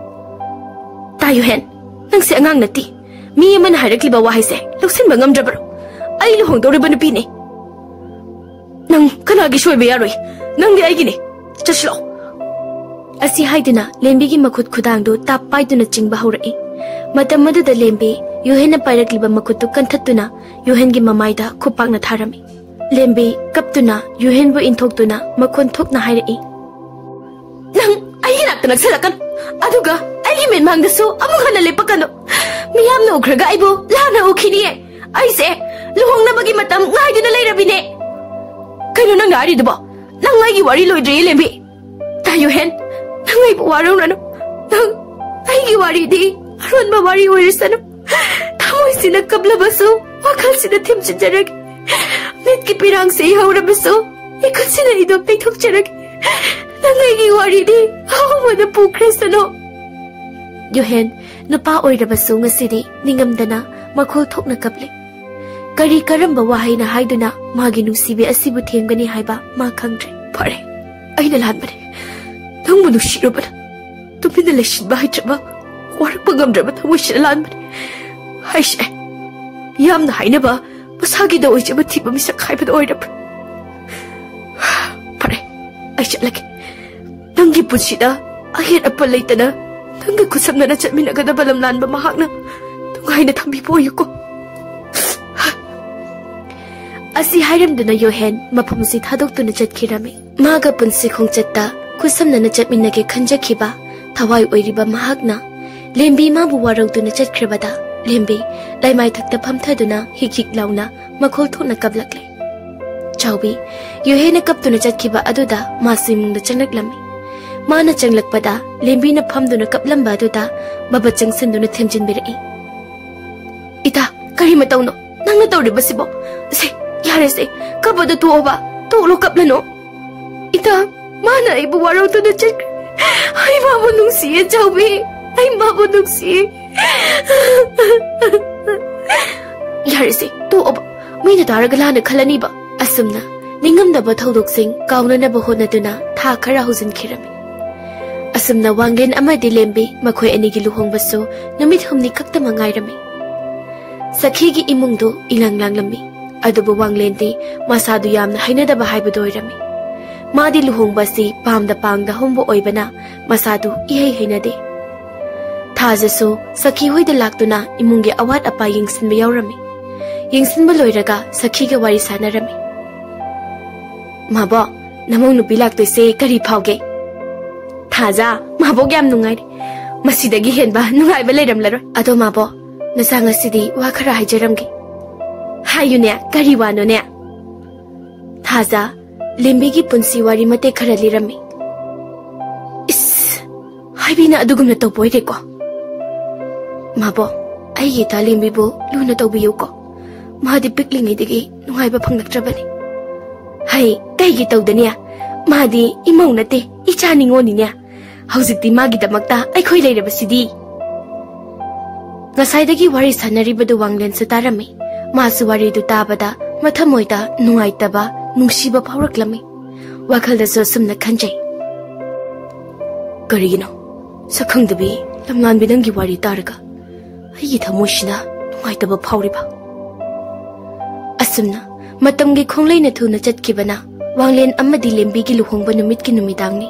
ꯇꯥꯌꯨ ꯍꯦꯟ, ꯅꯪꯁꯦ ꯑꯉꯥꯡ ꯅꯠꯇꯦ. ꯃꯤ ꯑꯃꯅ ꯍꯥꯏꯔꯛꯂꯤꯕ ꯋꯥꯍꯩꯁꯦ ꯂꯧꯁꯤꯟꯕ ꯉꯝꯗ꯭ꯔꯕ꯭ꯔꯣ? ꯑꯩ ꯂꯨꯍꯣꯡꯗꯧꯔꯤꯕ ꯅꯨꯄꯤꯅꯤ. ꯅꯪ ꯀꯅꯥꯒꯤ ꯁꯣꯏꯕ ꯌꯥꯔꯣꯏ. ꯅꯪꯗꯤ ꯑꯩꯒꯤꯅꯤ. ꯆꯠꯁꯤ ꯂꯥꯛꯑꯣ. ꯑꯁꯤ ꯍꯥꯏꯗꯨꯅ ꯂꯦꯝꯕꯤꯒꯤ ꯃꯈꯨꯠ ꯈꯨꯗꯥꯡꯗꯨ ꯇꯥꯞ ꯄꯥꯏꯗꯨꯅ ꯆꯤꯡꯕ ꯍꯧꯔꯛꯏ. ꯃꯇꯝ ꯑꯗꯨꯗ ꯂꯦꯝꯕꯤ ꯌꯣꯍꯦꯟꯅ ꯄꯥꯏꯔꯛꯂꯤꯕ ꯃꯈꯨꯠꯇꯨ ꯀꯟꯊꯠꯇꯨꯅ ꯌꯣꯍꯦꯟꯒꯤ ꯃꯃꯥꯏꯗ ꯈꯨꯄꯥꯛꯅ ꯊꯥꯔꯝꯃꯤ. ꯂꯦꯝꯕꯤ ꯀꯞꯇꯨꯅ ꯌꯣꯍꯦꯟꯕꯨ ꯏꯟꯊꯣꯛꯇꯨꯅ ꯃꯈꯣꯟ ꯊꯣꯛꯅ ꯍꯥꯏꯔꯛꯏ. ꯅꯪ ꯑꯩꯒꯤ ꯅꯥꯛꯇ ꯅꯛꯁꯜꯂꯛꯀꯅꯨ. ꯑꯗꯨꯒ ꯑꯩꯒꯤ ꯃꯤꯠꯃꯥꯡꯗꯁꯨ ꯑꯃꯨꯛ ꯍꯟꯅ ꯂꯦꯞꯄꯛꯀꯅꯨ. ꯃꯤꯌꯥꯝꯅ ꯎꯈ꯭ꯔꯒ ꯑꯩꯕꯨ ꯂꯥꯟꯅ ꯎꯈꯤꯅꯤꯌꯦ. ꯑꯩꯁꯦ ꯂꯨꯍꯣꯡꯅꯕꯒꯤ ꯃꯇꯝ ꯉꯥꯏꯗꯨꯅ ꯂꯩꯔꯕꯤꯅꯦ. ꯀꯩꯅꯣ ꯅꯪꯅ ꯍꯥꯏꯔꯤꯗꯨꯕꯣ? ꯅꯪ ꯑꯩꯒꯤ ꯋꯥꯔꯤ ꯂꯣꯏꯗ꯭ꯔꯤꯌꯦ ꯂꯦꯝꯕꯤ. ꯌꯣꯍꯦꯟ, ꯅꯪ ꯑꯩꯕꯨ ꯋꯥꯔꯧꯔꯅꯨ. ꯅꯪ ꯑꯩꯒꯤ ꯋꯥꯔꯤꯗꯤ ꯑꯔꯣꯟꯕ ꯋꯥꯔꯤ ꯑꯣꯏꯔꯁꯅꯨ. ꯊꯃꯣꯏꯁꯤꯅ ꯀꯞꯂꯕꯁꯨ ꯋꯥꯈꯜꯁꯤꯗ ꯊꯦꯝꯖꯤꯟꯖꯔꯒꯦ. ꯃꯤꯠꯀꯤ ꯄꯤꯔꯥꯡꯁꯦ ꯏꯍꯧꯔꯕꯁꯨ ꯏꯈꯨꯠꯁꯤꯅ ꯏꯗꯣꯝ ꯇꯩꯊꯣꯛꯆꯔꯒꯦ. ꯅꯪ ꯑꯩꯒꯤ ꯋꯥꯔꯤꯗꯤ ꯑꯍꯧꯕꯗ ꯄꯨꯈ꯭ꯔꯁꯅꯨ. ꯌꯣꯍꯦꯟ ꯅꯨꯄꯥ ꯑꯣꯏꯔꯕꯁꯨ ꯉꯁꯤꯗꯤ ꯅꯤꯡꯉꯝꯗꯅ ꯃꯈꯣꯜ ꯊꯣꯛꯅ ꯀꯞꯂꯤ. ꯀꯔꯝꯕ ꯋꯥꯍꯩꯅ ꯍꯥꯏꯗꯨꯅ ꯃꯥꯒꯤ ꯅꯨꯡꯁꯤꯕꯤ ꯑꯁꯤꯕꯨ ꯊꯦꯝꯒꯅꯤ ꯍꯥꯏꯕ ꯃꯥ ꯈꯪꯗ꯭ꯔꯦ. ꯐꯔꯦ, ꯑꯩꯅ ꯂꯥꯟꯕꯅꯤ. ꯅꯪꯕꯨ ꯅꯨꯡꯁꯤꯔꯨꯕꯅ ꯇꯨꯃꯤꯟꯅ ꯂꯩꯁꯤꯟꯕ ꯍꯩꯇ꯭ꯔꯕ ꯋꯥꯔꯛꯄ ꯉꯝꯗ꯭ꯔꯕ ꯊꯃꯣꯏꯁꯤꯅ ꯂꯥꯟꯕꯅꯤ. ꯍꯥꯏꯁꯦ ꯌꯥꯝꯅ ꯍꯥꯏꯅꯕ ꯃꯁꯥꯒꯤꯗ ꯑꯣꯏꯖꯕ ꯊꯤꯕ ꯃꯤꯁꯛ ꯍꯥꯏꯕꯗꯣ ꯑꯣꯏꯔꯕ꯭ꯔꯥ? ꯐꯔꯦ, ꯑꯩ ꯆꯠꯂꯒꯦ. ꯅꯪꯒꯤ ꯄꯨꯟꯁꯤꯗ ꯑꯍꯦꯟ ꯑꯄꯟ ꯂꯩꯇꯅ ꯅꯪꯒ ꯈꯨꯠꯁꯝꯅꯅ ꯆꯠꯃꯤꯟꯅꯒꯗꯕ ꯂꯝꯂꯥꯟꯕ ꯃꯍꯥꯛꯅ ꯅꯨꯡꯉꯥꯏꯅ ꯊꯝꯕꯤꯕ ꯑꯣꯏꯌꯨꯀꯣ. ꯑꯁꯤ ꯍꯥꯏꯔꯝꯗꯨꯅ ꯌꯣꯍꯦꯟ ꯃꯐꯝꯁꯤ ꯊꯥꯗꯣꯛꯇꯨꯅ ꯆꯠꯈꯤꯔꯝꯃꯤ. ꯃꯥꯒ ꯄꯨꯟꯁꯤ ꯈꯣꯡꯆꯠꯇ ꯈꯨꯠꯁꯝꯅꯅ ꯆꯠꯃꯤꯟꯅꯒꯦ ꯈꯟꯖꯈꯤꯕ ꯊꯋꯥꯏ ꯑꯣꯏꯔꯤꯕ ꯃꯍꯥꯛꯅ ꯂꯦꯝꯕꯤ ꯃꯥꯕꯨ ꯋꯥꯔꯧꯗꯨꯅ ꯆꯠꯈ꯭ꯔꯕꯗ ꯂꯦꯝꯕꯤ ꯂꯩꯃꯥꯏꯊꯛꯇ ꯐꯝꯊꯗꯨꯅ ꯍꯤꯛ ꯂꯥꯎꯅ ꯃꯈꯣꯜ ꯊꯣꯛꯅ ꯀꯞꯂꯛꯂꯦ. ꯆꯥꯎꯕꯤ ꯌꯣꯍꯦꯟꯅ ꯀꯞꯇꯨꯅ ꯆꯠꯈꯤꯕ ꯑꯗꯨꯗ ꯃꯥꯁꯨ ꯏꯃꯨꯡꯗ ꯆꯪꯂꯛꯂꯝꯃꯤ. ꯃꯥꯅ ꯆꯪꯂꯛꯄꯗ ꯂꯦꯝꯕꯤꯅ ꯐꯝꯗꯨꯅ ꯀꯞꯂꯝꯕ ꯑꯗꯨꯗ ꯕꯕꯠ ꯆꯪꯁꯤꯟꯗꯨꯅ ꯊꯦꯝꯖꯤꯟꯕꯤꯔꯛꯏ. ꯏꯇꯥ, ꯀꯔꯤ ꯃꯇꯧꯅꯣ ꯅꯪꯅ ꯇꯧꯔꯤꯕꯁꯤꯕꯣ? ꯁꯦ, ꯌꯥꯔꯦꯁꯦ, ꯀꯞꯄꯗ ꯇꯣꯛꯑꯣꯕ. ꯇꯣꯛꯂꯣ, ꯀꯞꯂꯅꯣ. ꯏꯇꯥ, mana ibu warau tu cek. Ay mabu nungsiye Chaubi. Ay mabu nungsiye. Yarisi tu ob mina daragala khalani ba. Asumna ningam da bathau sing kauna na bahona duna tha khara huzin khirami. Asumna wanglen amadi lembi makhoi anigi luhong baso numit humni khakta mangai rami. Sakhi gi imung do ilang lang lami. Adubu wanglen ti masadu yamna hainada bahai budoy rami. मादी लुहोंगबसी पामदा पांगदा होंबो ओइबना मसादु इहै हैनदे थाजसो सखी होइदा लाक्तुना इमुंगे अवात अपा यंगसिनबा यावरमी यंगसिनबा लोइरगा सखीगा वारी सानरमी माबो नमौ नुपी लाक्तोइसे करी फावगे थाजा माबो game नुंगाइ मसिदगी हेनबा नुंगाइबा लेरमलरो अदो माबो नसा ngasiदी वा खरा हाइजरमगे हायुने करी वानोने थाजा लेम्बीगी पुंसी वारी मते खरा लिरमी इस हाइबिना अदुगुमना तौबोइरेको माबो आइगे ता लेम्बीबो लुना तौबियोको मादी पिकलिङैदगी नुंगाइबा फंगलक्त्रबनी हाइ कैगी तौदनिया मादी इमौ नते इचा निङोनिने हौजिकती मागी दमक्ता अइखोइ लेरबसिदी ngsaidagi wari sanaribadu wanglen sutarammi masu wari du tabada mathamoida nungaitaba nungsiba phawraklami wakhalda so sumna khanjai karigino sakhangdabi lamlan bidangi wari targa ayi thamoishina nungaitaba phawriba asumna matamgi khongleina thuna chatkibana wanglen amadi lembigi luhongba numitki numidangni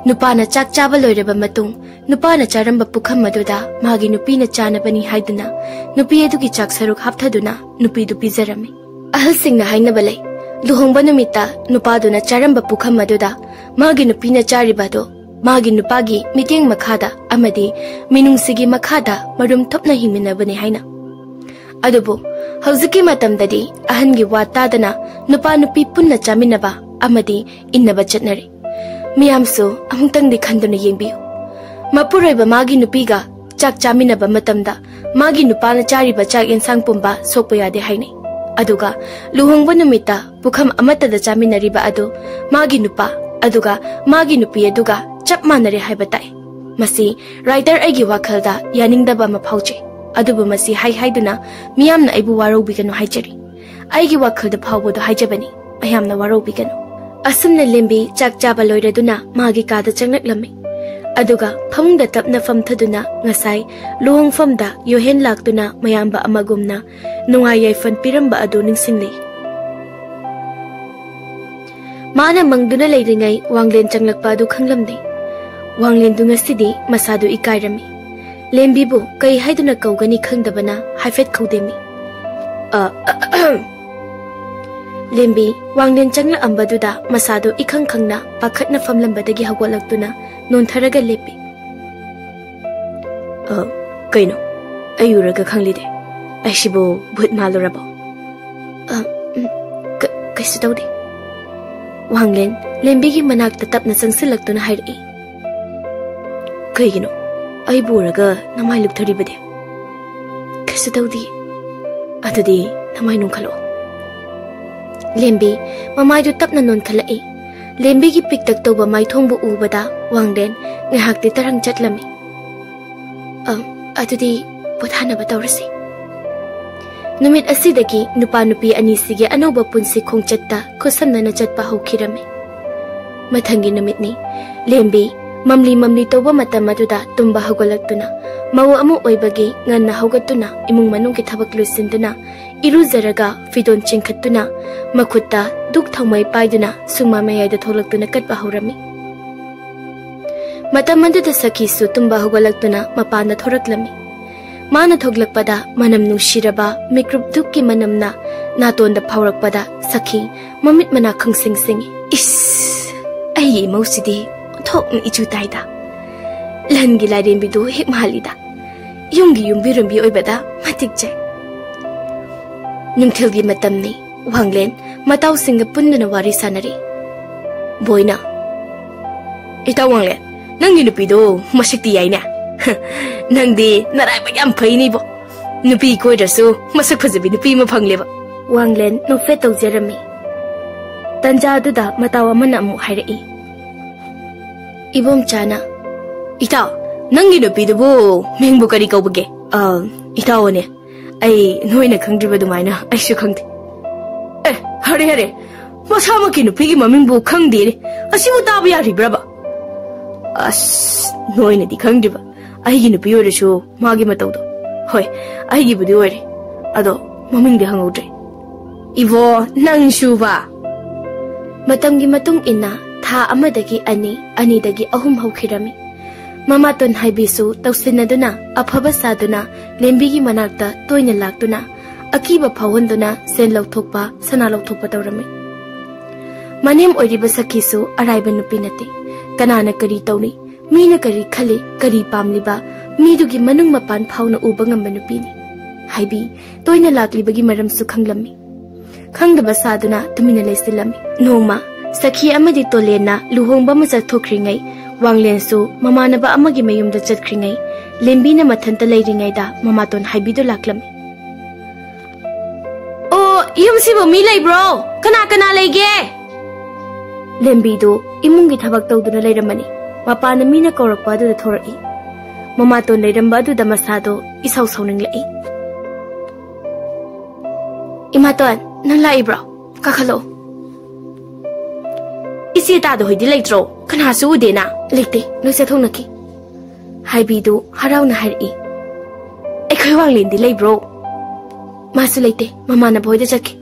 नुपाना चाक चाबा लोइरबा मतुंग नुपाना Charamba पुखम मदुदा मागी नुपीना चानबनी हाइदुना नुपी अदुगी चाक सरुक हापथादुना नुपी दु पिजरमी अहल सिंगना हाइनबा लै लुहोंगबा नुमिता नुपादुना Charamba पुखम मदुदा मागी नुपीना चारिबादो मागी नुपागी मिटेंग मखादा अमदी मिनुंगसिगी मखादा मरुम थोपना हिमिनबने हाइना अदुबो हौजिकी मतमददी अहनगी वातादना नुपा नुपी पुन्ना चामिनबा अमदी इन्नबा चटनरे मियामसो अमुंगतंगदी खंदुना येंबियो मपुरोइबा मागी नुपीगा चाक चामिनबा मतमदा मागी नुपाना चारिबा चाक इंसांग पुंबा सोकपा यादे हाइने अदुगा लुहोंगबा नुमिता पुखम अमतदा चामिनरिबा अदु मागी नुपा अदुगा मागी नुपी अदुगा चप मानरे हाइबा ताइ मसी राइटर आइगी वाखलदा यानिंगदबा मफाउचे अदुबु मसी हाइ हाइदुना मियामना आइबु वारोबिगनु हाइजरी आइगी वाखलदा फावबदो हाइजबनी मयामना वारोबिगनु असमना लेम्बी चाक चाबा लोइरदुना मागी कादा चंगलक्लमी अदुगा फमुंगदा तपना फमथदुना ngасai लुहोंगफमदा योहेन लाक्तुना मयामबा अमगुमना नुंगाय याइफन पिरंबा अदु निंगसिंगले माना मंगदुना लेरिङै वांगलेन चंगलकपा अदु खंगलमदे वांगलेन दु ngasiदी मसादु इकाइरमी लेम्बीबु कै हाइदुना कौगनी खंगदबना हाइफेट खौदेमी लेम्बी वांगलेन चंगला अंबदुदा मसादो इखंग खंगना पाखटना फमलंबदगी हगोलक्तुना नोनथरगा लेपी कैनो अयुरगा खंगलिदे अइसिबो भूत मालुरबो कैसु तौदे वांगलेन लेम्बीगी मनाक्ता तपना संगसिलक्तुना हाइरई कैगिनो अइबुरगा नमाय लुक्थरिबदे कैसु तौदे अदुदी नमाय नुखलो लेम्बी ममाइदु तपना नोनखलई लेम्बीगी पिकतक तौबा माइथोंबु उबदा वांगलेन ngahakti tarang chatlami adudi pothanaba tawrasi numit asidagi nupa nupi ani sige anoba punsi khongchatta khosamnana chatpa hokirame mathangi numitni lembi mamli mamli toba matamaduda tumba hogolaktuna mawu amu oibagi nganna hogatuna imung manungki thabak luisinduna iruzaraga fidon chingkhattuna makhutta duk thaumai paiduna sungma mayaida tholaktuna katba horami matamanduda sakisu tumba hogolaktuna mapana thoraklami mana thoglakpada manam nushiraba mikrup dukki manamna natonda phaurakpada sakhi mamit mana khangsing sing is ai mausidi thok ichu taida langi lairembi du hek malida yumgi yumbi rumbi oibada matik jai nungthilgi matamni wanglen matau singa punnana wari sanari boina ita wanglen nangi nupido masikti yaina nangdi narai ba yam phaini bo nupi koidasu masak phajabi nupi ma phangleba wanglen no fe tawjerami tanja duda mataw amana mu hairai ibom chana ita nangi nupido bo mengbu kari kaubage ita one ai noina khangdriba dumaina aishu khangde hare hare masama ki nupi gi mamingbu khangde re asibu tabu yaribraba as noina di khangdriba aigi nupi oresu magi matawdo hoi aigi budi ore ado maming de hangudre ibo nang shuba Matamgi matung ina tha amadagi ani anidagi ahum haukhirami. Mamaton haibisu tausinaduna aphaba saduna lembigi manakta toina laktuna akiba phawanduna sen lauthokpa sana lauthokpa tawrami. Manem oiriba sakhisu araiba nupi nate kanana kari tawni mina kari khale kari pamliba midugi manung mapan phawna uba ngamba nupini haibi toina laklibagi maramsu khanglammi. Khangdaba saduna tumina leisilami. Nongma sakhi amadi tolena luhongba macha thokringai wanglensu mamanaba amagi mayumda chatkringai lembina mathanta leiringai da mamaton haibidu laklami. Oh yumsibo mi leibro kana kana leige lembidu imungi thabak tawduna leiramani mapana mina kaurakpa adu thorai mamaton leiramba adu da masado isau sauninglai. Imaton nang laibro kakhalo isi ta do hidi leitro kana su udena leite no se thonaki haibidu harauna hari ekhoi wanglin di leibro masu leite mama na boida chaki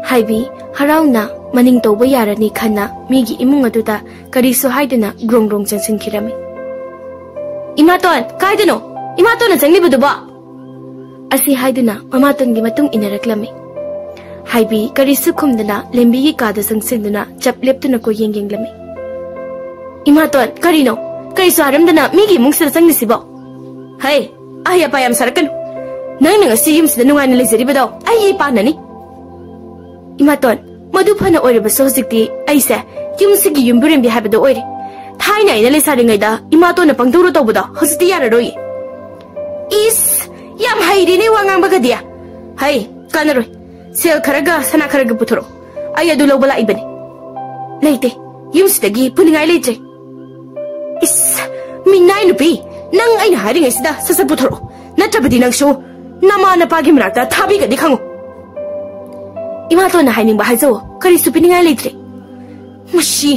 haibi harauna maning toba yarani khana migi imung aduda karisu haiduna grong grong chansin khirami. Imaton kaidano imaton changli ba asi haiduna mamaton gi matung inaraklami. Haibi karisu khumdana lembigi kada sangsinduna chap leptuna ko yengenglami. Imaton karino karisu aramdana migi mungsira changlisibo hai ahya payam sarakan nang ngasi yumsida nungaina leizaribado ai panani. Imaton madu phana oiriba sojikti aise yumsigi yumburembi habado oiri thaina ina lesaringaida imatona pangduru tawbado hositi yararoi is yam hairine wangang bagadia hai kanaroi sel kharaga sana kharaga puthoro ai adu lobala ibani leite yumsidagi puningai leite is minai nupi nang aina haringai sida sasa puthoro natrabadi nangsu nama na pagi mrakta thabi gadi khangu. Imatona hainingba haizo kari supiningai leitre mashi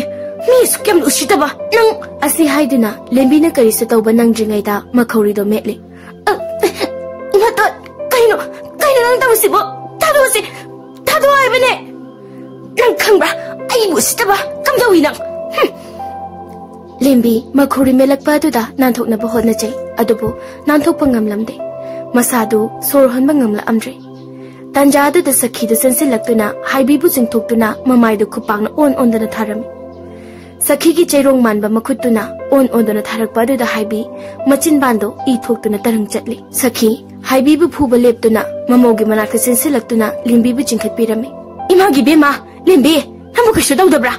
mi sukyam usitaba nang asi haiduna lembina kari satawba nangjingaida makhaurido metle. Imaton kaino nang tawsibo tado aibane nang khangbra ai usitaba kamdawi nang lembi makhuri melakpa aduda nanthoknaba hotnachai adubu nanthokpa ngamlamde masadu sor honba ngamla amdre tanja aduda sakhidu sensilaktuna haibibu jingthoktuna mamaidu khupangna ondana tharami. Sakhigi chairong manba makhutuna ondana tharakpa aduda haibi machin bando I thoktuna tarang chatli. Sakhi haibibu phuba leptuna mamogi manakta sensilaktuna lembibu jingkhatpirami. Imagi bema lembi namu kashu dawdabra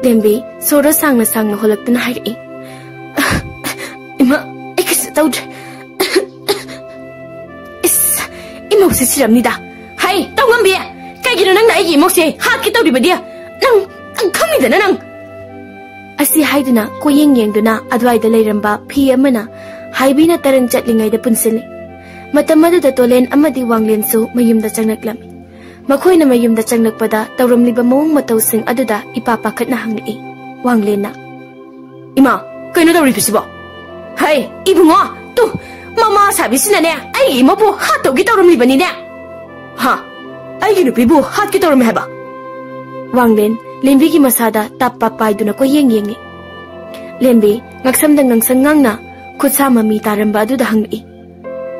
lembi sora sangna holaktuna hairi ima ekis dawdre Mosi siramnida hai tawambi kaigino nang naigi mosi hakki tawribadia nang khamidana nang asi haiduna koyeng yengduna adwaida leiramba phi amana haibina tarang chatlingai da punsili matamadu da tolen amadi wanglensu mayumda changnaklami makhoina mayumda changnakpada tawramliba mawung matawsing aduda ipapa khatna hangli wanglena ima kaino tawri pisibo hai ibungo tu Mama sabi sinane ai imabu hatogi tawramlibani ne ha ai gi nupibu hatki tawram heba wanglen lembi gi masada tappa paiduna ko yengi lembi ngaksamda ngangsangangna khutsa mami taramba adu da hangi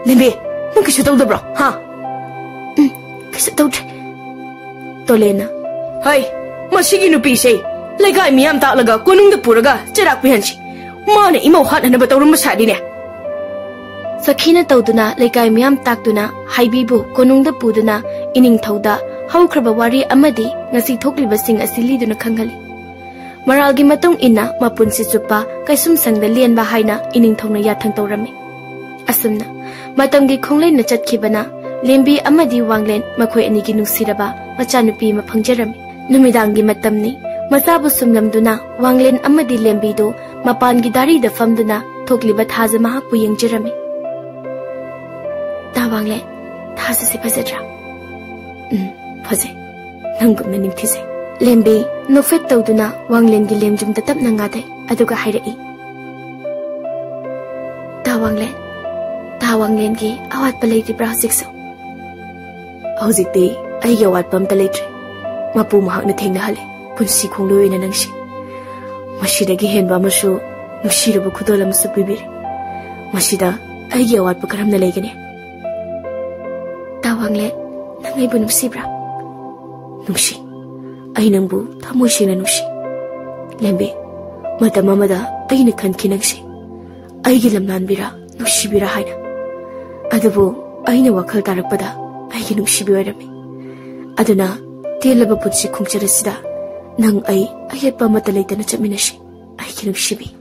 lembi nung kisu tawdabro ha kisu tawdre tolena hai masigi nupi sei legai miyam ta laga konung da puraga cherak pihanchi mana imau hatna ba tawram masadi ne Sakhina tawduna lekai miyam taktuna haibibu konungda puduna ining thawda haukraba wari amadi ngasi thokliba sing asiliduna khangali. Maralgi matung inna mapunsi chupa kaisum sangda lianba haina ining thongna yathang tawrami. Asumna matamgi khonglei na chatkibana lembi amadi wanglen makhoi anigi nungsiraba machanupi ma phangjarami. Numidangi matamni masabu sumlamduna wanglen amadi lembi do mapangi dari da famduna thokliba thaja mahakpu yengjarami. Wangle thasa se phajadra phaje nangumna nimthise lembi no fet tawduna wanglen gi lemjum ta tapna ngade aduga hairai ta wanglen gi awat palai di brasik so hojikte ai gi awat pam ta leitre mapu mahakna thengnahalli punsi khongloi na nangsi masidagi henba amasu nusiraba khudol amasu pibiri masida aigi awatpa karamna leigani tawangle nangai bu nusibra nusi ai nangbu thamoi sina nusi lembe matam amada aina khanki nangsi aigi lamlanbira nungshibira haina adabu aina wakhal tarakpada aigi nungsibi oirami aduna telaba punsi khongcharasida nang ai ayetpa mata leitana chaminashi aigi nungsibi